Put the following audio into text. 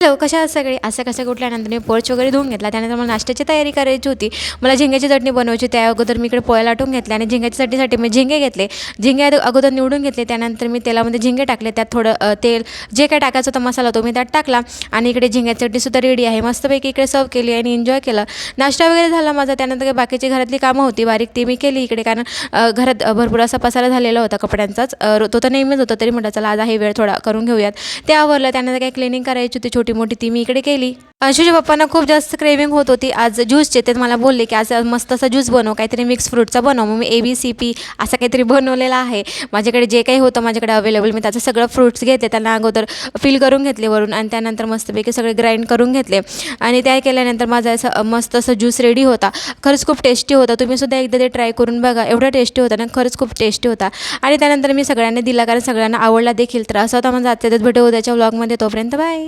Hello, कशा आहात सगळे? असं कसं उठल्यानंतर मी पोर्च वगैरे धुवून घेतला. त्यानंतर मला नाश्त्याची तयारी करायची होती. मला झिंग्याची चटणी बनवायची. त्या अगोदर मी इकडे पोळ्या लाटून घेतल्या आणि झिंग्याच्या चटणीसाठी मी झिंगे घेतले. झिंगे अगोदर निवडून घेतले. त्यानंतर मी तेलामध्ये झिंगे टाकले. त्यात थोडं तेल जे काय टाकायचं होतं मसाला तो मी त्यात टाकला आणि इकडे झिंग्याची चटणीसुद्धा रेडी आहे. मस्तपैकी इकडे सर्व केली आणि एन्जॉय केलं. नाश्ता वगैरे झाला माझा. त्यानंतर काही बाकीची घरातली कामं होती बारीक ती मी केली इकडे, कारण घरात भरपूर असा पसारा झालेला होता कपड्यांचाच. तो तर नेहमीच होता, तरी म्हटलं चला आज आहे वेळ थोडा करून घेऊयात. ते आवरलं. त्यानंतर काही क्लिनिंग करायची होती छोटी मोठी, ती मी इकडे केली. अंशूच्या पप्पांना खूप जास्त क्रेविंग होत होती आज ज्यूसचे. ते मला बोलले की आज मस्त असा ज्यूस बनव, काहीतरी मिक्स फ्रूटचा बनव. मग मी ABCP असं काहीतरी बनवलेला आहे. माझ्याकडे जे काही होतं माझ्याकडे अवेलेबल मी त्याचं सगळं फ्रूट्स घेतले, त्यांना अगोदर फिल करून घेतले वरून आणि त्यानंतर मस्तपैकी सगळे ग्राइंड करून घेतले आणि त्या केल्यानंतर माझा असं मस्त असं ज्यूस रेडी होता. खरंच खूप टेस्टी होता. तुम्हीसुद्धा एकदा ते ट्राय करून बघा. एवढा टेस्टी होता ना, खरंच खूप टेस्टी होता. आणि त्यानंतर मी सगळ्यांना दिला, कारण सगळ्यांना आवडला देखील. तर असा होता माझा आजचा दिवस. भेटू उद्याच्या व्लॉगमध्ये. तोपर्यंत बाय.